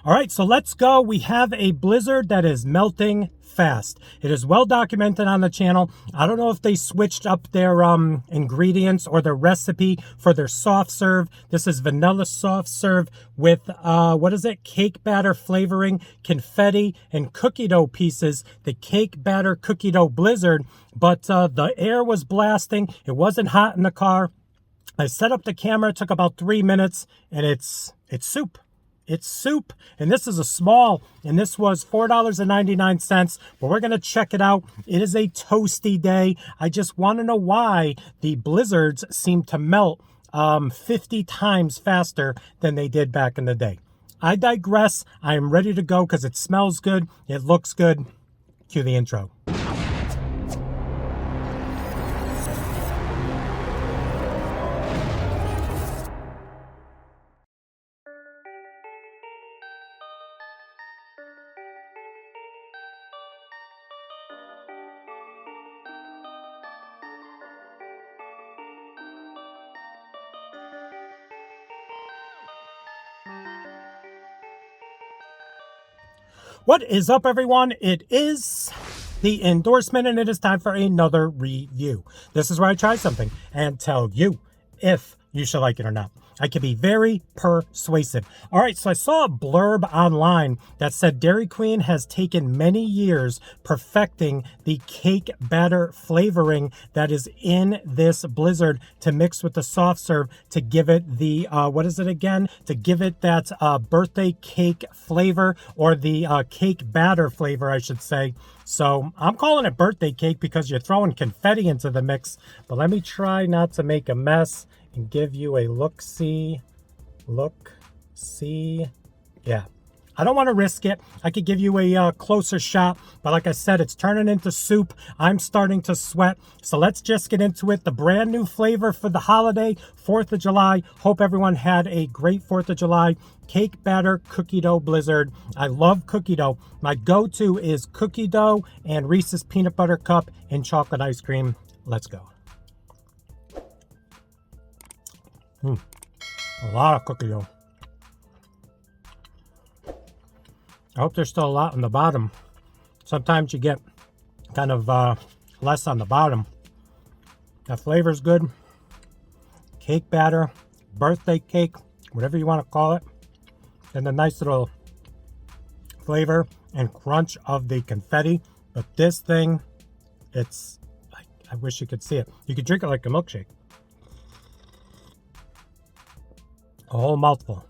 All right, so let's go. We have a blizzard that is melting fast. It is well documented on the channel. I don't know if they switched up their ingredients or their recipe for their soft serve. This is vanilla soft serve with what is it? Cake batter flavoring, confetti, and cookie dough pieces. The cake batter cookie dough blizzard, but the air was blasting. It wasn't hot in the car. I set up the camera. It took about 3 minutes, and it's soup. It's soup, and this is a small, and this was $4.99, but we're going to check it out. It is a toasty day. I just want to know why the blizzards seem to melt 50 times faster than they did back in the day. I digress. I am ready to go because it smells good. It looks good. Cue the intro. What is up, everyone? It is the endorsement, and it is time for another review. This is where I try something and tell you if you should like it or not. I can be very persuasive. All right, so I saw a blurb online that said Dairy Queen has taken many years perfecting the cake batter flavoring that is in this blizzard to mix with the soft serve to give it the, what is it again? To give it that birthday cake flavor, or the cake batter flavor, I should say. So I'm calling it birthday cake because you're throwing confetti into the mix. But let me try not to make a mess and give you a look-see. Yeah, I don't want to risk it. I could give you a closer shot, but like I said, it's turning into soup. I'm starting to sweat. So let's just get into it. The brand new flavor for the holiday, 4th of July. Hope everyone had a great 4th of July. Cake batter cookie dough blizzard. I love cookie dough. My go-to is cookie dough and Reese's peanut butter cup and chocolate ice cream. Let's go. A lot of cookie dough. I hope there's still a lot on the bottom. Sometimes you get kind of less on the bottom. The flavor's good. Cake batter, birthday cake, whatever you want to call it. And the nice little flavor and crunch of the confetti. But this thing, it's, I wish you could see it. You could drink it like a milkshake. A whole mouthful.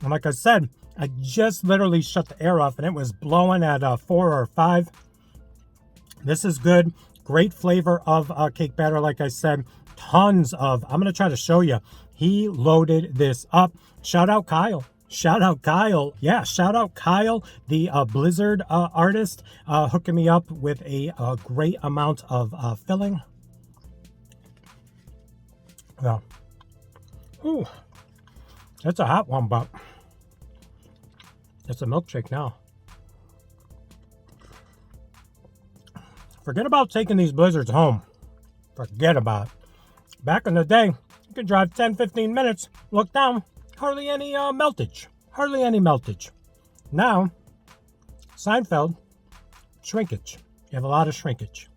And like I said, I just literally shut the air off and it was blowing at 4 or 5. This is good. Great flavor of cake batter, like I said. Tons of, I'm going to try to show you. He loaded this up. Shout out Kyle. Shout out Kyle. Yeah, shout out Kyle, the Blizzard artist, hooking me up with a great amount of filling. Yeah. Ooh. It's a hot one, but it's a milkshake now. Forget about taking these blizzards home. Forget about it. Back in the day, you could drive 10, 15 minutes, look down, hardly any meltage. Hardly any meltage. Now, Seinfeld, shrinkage. You have a lot of shrinkage.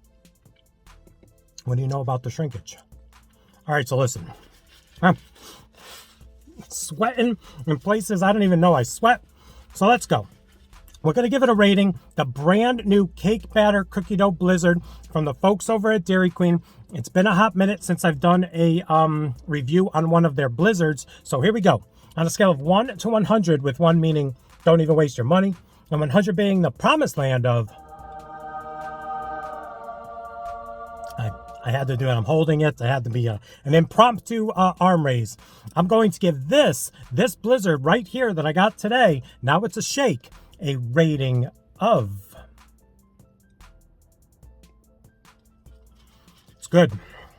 What do you know about the shrinkage? All right, so listen. Sweating in places I don't even know I sweat. So let's go. We're going to give it a rating. The brand new cake batter cookie dough blizzard from the folks over at Dairy Queen. It's been a hot minute since I've done a review on one of their blizzards. So here we go. On a scale of 1 to 100, with 1 meaning don't even waste your money, and 100 being the promised land of, I had to do it. I'm holding it. I had to be an impromptu arm raise. I'm going to give this blizzard right here that I got today, now it's a shake, a rating of, it's good.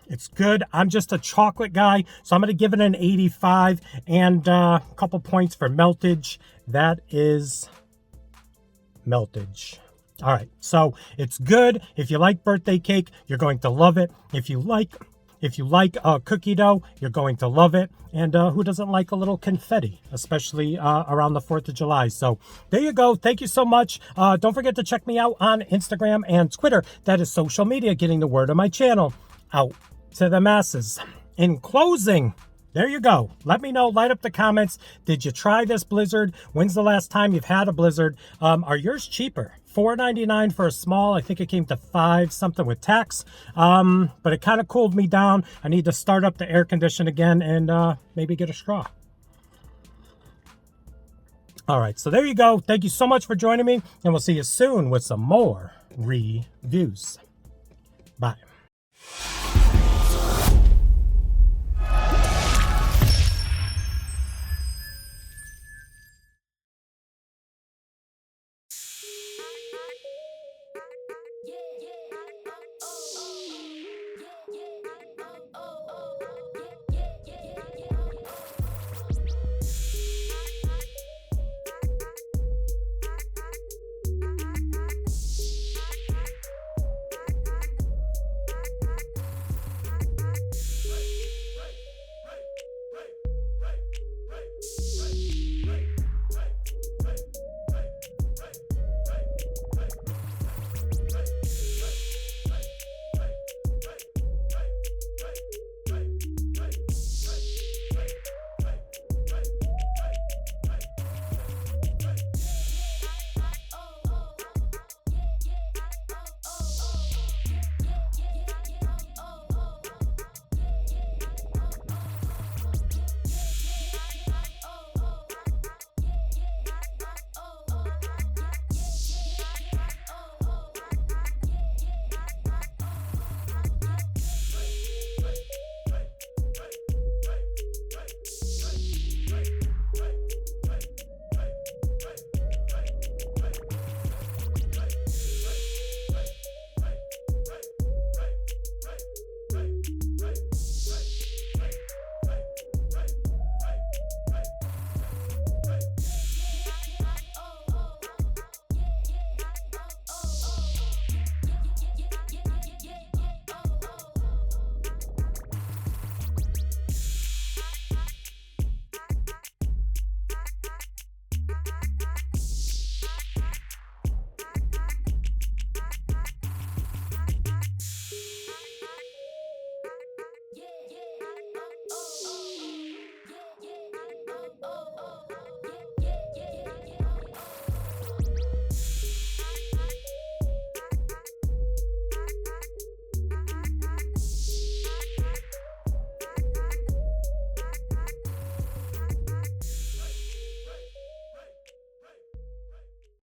It's good. I'm just a chocolate guy, so I'm going to give it an 85 and a couple points for meltage. That is meltage. All right, so it's good. If you like birthday cake, you're going to love it. If you like If you like cookie dough, you're going to love it. And who doesn't like a little confetti, especially around the 4th of July? So there you go. Thank you so much. Don't forget to check me out on Instagram and Twitter. That is social media, getting the word of my channel out to the masses. In closing, there you go. Let me know. Light up the comments. Did you try this blizzard? When's the last time you've had a blizzard? Are yours cheaper? $4.99 for a small. I think it came to $5 something with tax. But it kind of cooled me down. I need to start up the air condition again and maybe get a straw. All right, so there you go. Thank you so much for joining me, and we'll see you soon with some more reviews. Bye.